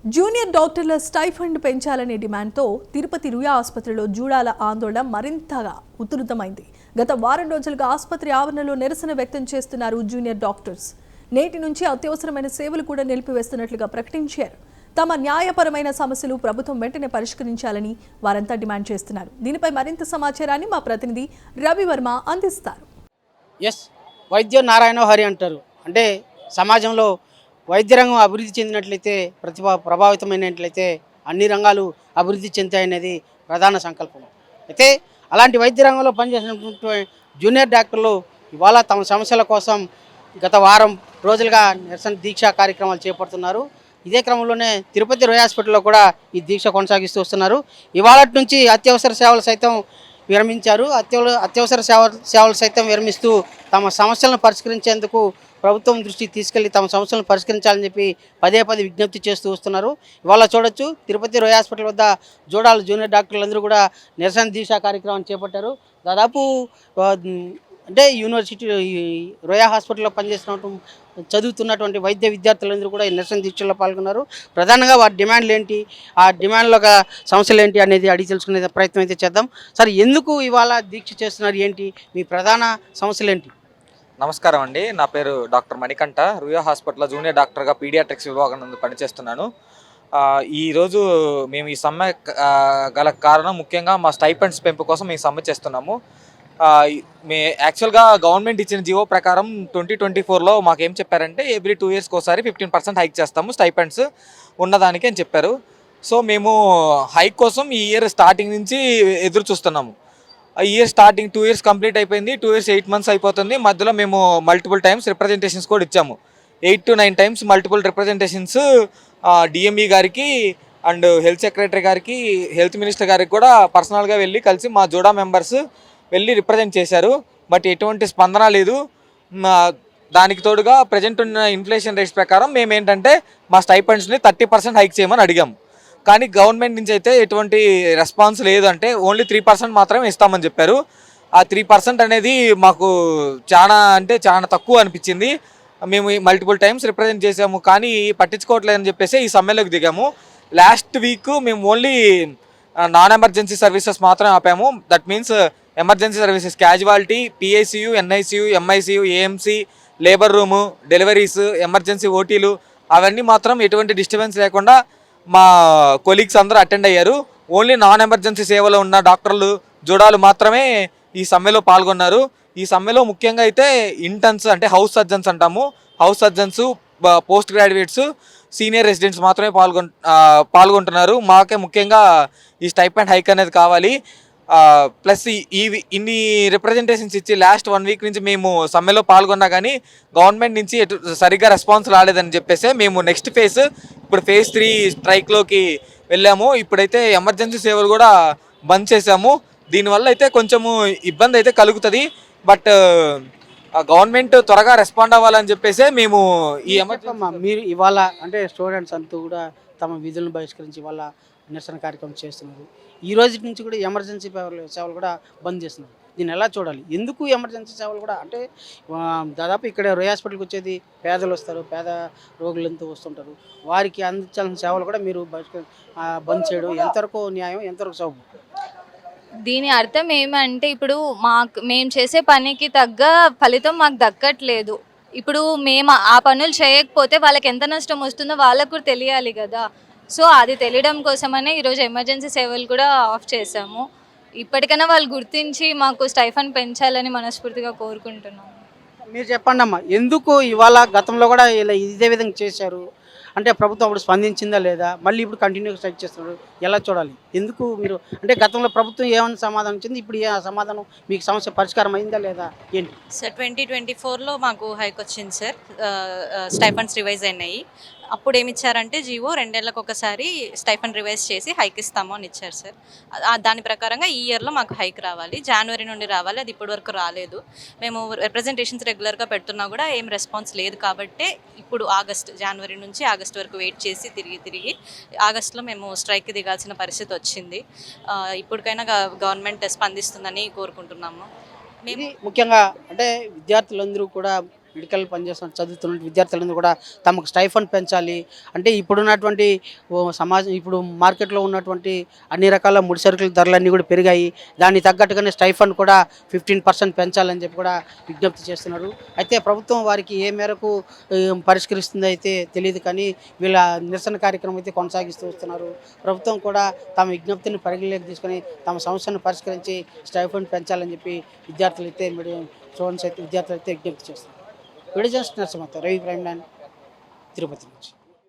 Junior డాక్టర్ల stipend పెంచాలనే డిమాండ్తో తిరుపతి రుయా ఆసుపత్రిలో జూడాల ఆందోళన మరింతగా ఉధృతమైంది. గత వారం రోజులుగా ఆసుపత్రి ఆవరణలో నిరసన వ్యక్తం చేస్తున్నారు జూనియర్ డాక్టర్స్. నేటి నుంచి అత్యవసరమైన సేవలు కూడా నిలిపివేస్తున్నట్లుగా ప్రకటించారు. తమ న్యాయపరమైన సమస్యలు ప్రభుత్వం వెంటనే పరిష్కరించాలని వారంతా డిమాండ్ చేస్తున్నారు. దీనిపై మరింత సమాచారాన్ని మా ప్రతినిధి రవివర్మ అందిస్తారు. వైద్య నారాయణ హరి అంటారు. అంటే సమాజంలో వైద్య రంగం అభివృద్ధి చెందినట్లయితే ప్రభావితమైనట్లయితే అన్ని రంగాలు అభివృద్ధి చెందుతాయనేది ప్రధాన సంకల్పం. అయితే అలాంటి వైద్య రంగంలో పనిచేసినటువంటి జూనియర్ డాక్టర్లు ఇవాళ తమ సమస్యల కోసం గత వారం రోజులుగా నిరసన దీక్ష కార్యక్రమాలు చేపడుతున్నారు. ఇదే క్రమంలోనే తిరుపతి రోయ్ హాస్పిటల్లో కూడా ఈ దీక్ష కొనసాగిస్తూ వస్తున్నారు. ఇవాళ నుంచి అత్యవసర సేవలు సైతం విరమించారు. అత్యవసర సేవలు సైతం విరమిస్తూ తమ సమస్యలను పరిష్కరించేందుకు ప్రభుత్వం దృష్టికి తీసుకెళ్లి తమ సమస్యలను పరిష్కరించాలని చెప్పి పదే విజ్ఞప్తి చేస్తూ వస్తున్నారు. ఇవాళ చూడొచ్చు, తిరుపతి రోయ్ హాస్పిటల్ వద్ద జూడాల జూనియర్ డాక్టర్లందరూ కూడా నిరసన దీక్ష కార్యక్రమాన్ని చేపట్టారు. దాదాపు అంటే యూనివర్సిటీ రోయా హాస్పిటల్లో చదువుతున్నటువంటి వైద్య విద్యార్థులందరూ కూడా ఈ నిరసన దీక్షలో పాల్గొన్నారు. ప్రధానంగా వారి డిమాండ్లు ఏంటి, ఆ డిమాండ్ల సమస్యలు ఏంటి అనేది అడిగి తెలుసుకునే ప్రయత్నం అయితే చేద్దాం. సార్, ఎందుకు ఇవాళ దీక్ష చేస్తున్నారు, ఏంటి మీ ప్రధాన సమస్యలు ఏంటి? నమస్కారం అండి, నా పేరు డాక్టర్ మణికంఠ. రుయా హాస్పిటల్లో జూనియర్ డాక్టర్గా పీడియాట్రిక్స్ విభాగం నందు పనిచేస్తున్నాను. ఈరోజు మేము ఈ సమ్మె గల కారణం ముఖ్యంగా మా స్టైపెండ్స్ పెంపు కోసం మేము సమ్మె చేస్తున్నాము. యాక్చువల్గా గవర్నమెంట్ ఇచ్చిన జీవో ప్రకారం 2024లో మాకేం చెప్పారంటే ఎవ్రీ 2 yearsకి ఒకసారి 15% హైక్ చేస్తాము స్టైపెండ్స్ ఉన్నదానికి అని చెప్పారు. సో మేము హైక్ కోసం ఈ ఇయర్ స్టార్టింగ్ నుంచి ఎదురు చూస్తున్నాము. ఈ ఇయర్ స్టార్టింగ్ 2 years కంప్లీట్ అయిపోయింది. 2 years 8 months అయిపోతుంది. మధ్యలో మేము మల్టిపుల్ టైమ్స్ రిప్రజెంటేషన్స్ కూడా ఇచ్చాము. 8 to 9 times multiple representations DME గారికి అండ్ హెల్త్ సెక్రటరీ గారికి, హెల్త్ మినిస్టర్ గారికి కూడా పర్సనల్గా వెళ్ళి కలిసి మా జోడా మెంబర్స్ వెళ్ళి రిప్రజెంట్ చేశారు. బట్ ఎటువంటి స్పందన లేదు. దానికి తోడుగా ప్రజెంట్ ఉన్న ఇన్ఫ్లేషన్ రేట్స్ ప్రకారం మేము ఏంటంటే మా స్టైపెండ్స్ని 30% హైక్ చేయమని అడిగాము. కానీ గవర్నమెంట్ నుంచి అయితే ఎటువంటి రెస్పాన్స్ లేదు. అంటే ఓన్లీ 3% మాత్రమే ఇస్తామని చెప్పారు. ఆ 3% అనేది మాకు చాలా తక్కువ అనిపించింది. మేము మల్టిపుల్ టైమ్స్ రిప్రజెంట్ చేసాము, కానీ పట్టించుకోవట్లేదని చెప్పేసి ఈ సమ్మెలోకి దిగాము. లాస్ట్ వీక్ మేము ఓన్లీ నాన్ ఎమర్జెన్సీ సర్వీసెస్ మాత్రమే ఆపాము. That means emergency services, casualty, PICU, NICU, MICU, AMC, labour room, deliveries, emergency ఓటీలు అవన్నీ మాత్రం ఎటువంటి డిస్టర్బెన్స్ లేకుండా మా కొలీగ్స్ అందరూ అటెండ్ అయ్యారు. ఓన్లీ నాన్ ఎమర్జెన్సీ సేవలో ఉన్న డాక్టర్లు, జోడాలు మాత్రమే ఈ సమ్మెలో పాల్గొన్నారు. ఈ సమ్మెలో ముఖ్యంగా అయితే ఇంటర్న్స్ అంటే హౌస్ సర్జన్స్ అంటాము, house surgeons, post graduates, senior residents మాత్రమే పాల్గొంటున్నారు. మాకే ముఖ్యంగా ఈ స్టైపెండ్ హైక్ అనేది కావాలి. ప్లస్ ఇన్ని రిప్రజెంటేషన్స్ ఇచ్చి లాస్ట్ 1 week నుంచి మేము సమ్మెలో పాల్గొన్నా కానీ గవర్నమెంట్ నుంచి సరిగ్గా రెస్పాన్స్ రాలేదని చెప్పేసి మేము నెక్స్ట్ ఫేజ్, ఇప్పుడు phase 3 స్ట్రైక్లోకి వెళ్ళాము. ఇప్పుడైతే ఎమర్జెన్సీ సేవలు కూడా బంద్ చేసాము. దీనివల్ల అయితే కొంచెము ఇబ్బంది అయితే కలుగుతుంది. బట్ గవర్నమెంట్ త్వరగా రెస్పాండ్ అవ్వాలని చెప్పేసి మేము ఈ మీరు ఇవాళ అంటే స్టూడెంట్స్ అంతా కూడా తమ విధులను బహిష్కరించి ఇవాళ నిరసన కార్యక్రమం చేస్తున్నారు. ఈ రోజు నుంచి కూడా ఎమర్జెన్సీ సేవలు కూడా బంద్ చేస్తున్నారు. దీన్ని ఎలా చూడాలి? ఎందుకు ఎమర్జెన్సీ సేవలు కూడా అంటే దాదాపు ఇక్కడ రోయ్ హాస్పిటల్కి వచ్చేది పేదలు వస్తారు, పేద రోగులు ఎంతో వస్తుంటారు. వారికి అందించాల్సిన సేవలు కూడా మీరు బంద్ చేయడం ఎంతవరకు న్యాయం, ఎంతవరకు సబబు? దీని అర్థం ఏమంటే ఇప్పుడు మేము చేసే పనికి తగ్గ ఫలితం మాకు దక్కట్లేదు. ఇప్పుడు మేము ఆ పనులు చేయకపోతే వాళ్ళకి ఎంత నష్టం వస్తుందో వాళ్ళకు కూడా తెలియాలి కదా. సో అది తెలియడం కోసమనే ఈరోజు ఎమర్జెన్సీ సేవలు కూడా ఆఫ్ చేసాము. ఇప్పటికైనా వాళ్ళు గుర్తించి మాకు స్టైఫండ్ పెంచాలని మనస్ఫూర్తిగా కోరుకుంటున్నాము. మీరు చెప్పండి అమ్మా, ఎందుకు ఇవాళ గతంలో కూడా ఇలా ఇదే విధంగా చేశారు? అంటే ప్రభుత్వం అప్పుడు స్పందించిందా లేదా? మళ్ళీ ఇప్పుడు కంటిన్యూగా స్ట్రైక్ చేస్తున్నారు, ఎలా చూడాలి? ఎందుకు మీరు అంటే గతంలో ప్రభుత్వం ఏమైనా సమాధానం ఇచ్చింది, ఇప్పుడు ఏ సమాధానం, మీకు సమస్య పరిష్కారం అయిందా లేదా ఏంటి? సార్ 2024లో మాకు హైక్ వచ్చింది సార్. స్టైఫండ్స్ రివైజ్ అయినాయి. అప్పుడు ఏమి ఇచ్చారంటే జీవో 2 ఏళ్లకు ఒకసారి స్టైఫండ్ రివైజ్ చేసి హైక్ ఇస్తాము అని ఇచ్చారు సార్. దాని ప్రకారంగా ఈ ఇయర్లో మాకు హైక్ రావాలి, జనవరి నుండి రావాలి. అది ఇప్పటి వరకు రాలేదు. మేము రిప్రజెంటేషన్స్ రెగ్యులర్గా పెడుతున్నా కూడా ఏం రెస్పాన్స్ లేదు. కాబట్టి ఇప్పుడు జనవరి నుంచి ఆగస్ట్ వరకు వెయిట్ చేసి తిరిగి ఆగస్టులో మేము స్ట్రైక్కి దిగాల్సిన పరిస్థితి వచ్చింది. ఇప్పటికైనా గవర్నమెంట్ స్పందిస్తుందని కోరుకుంటున్నాము. మేము ముఖ్యంగా అంటే విద్యార్థులందరూ కూడా మెడికల్ పనిచేస్తున్న చదువుతున్న విద్యార్థులందరూ కూడా తమకు స్టైఫండ్ పెంచాలి. అంటే ఇప్పుడున్నటువంటి సమాజం ఇప్పుడు మార్కెట్లో ఉన్నటువంటి అన్ని రకాల ముడి సరుకుల ధరలన్నీ కూడా పెరిగాయి. దానికి తగ్గట్టుగానే స్టైఫండ్ కూడా 15% పెంచాలని చెప్పి కూడా విజ్ఞప్తి చేస్తున్నారు. అయితే ప్రభుత్వం వారికి ఏ మేరకు పరిష్కరిస్తుందో అయితే తెలియదు, కానీ వీళ్ళ నిరసన కార్యక్రమం అయితే కొనసాగిస్తూ వస్తున్నారు. ప్రభుత్వం కూడా తమ విజ్ఞప్తిని పరిగణలోకి తీసుకొని తమ సమస్యను పరిష్కరించి స్టైఫండ్ పెంచాలని చెప్పి విద్యార్థులు అయితే విజ్ఞప్తి చేస్తున్నారు. విడిజన్స్ నరసింహ, రవి ప్రైమ్ లైన్, తిరుపతి నుంచి.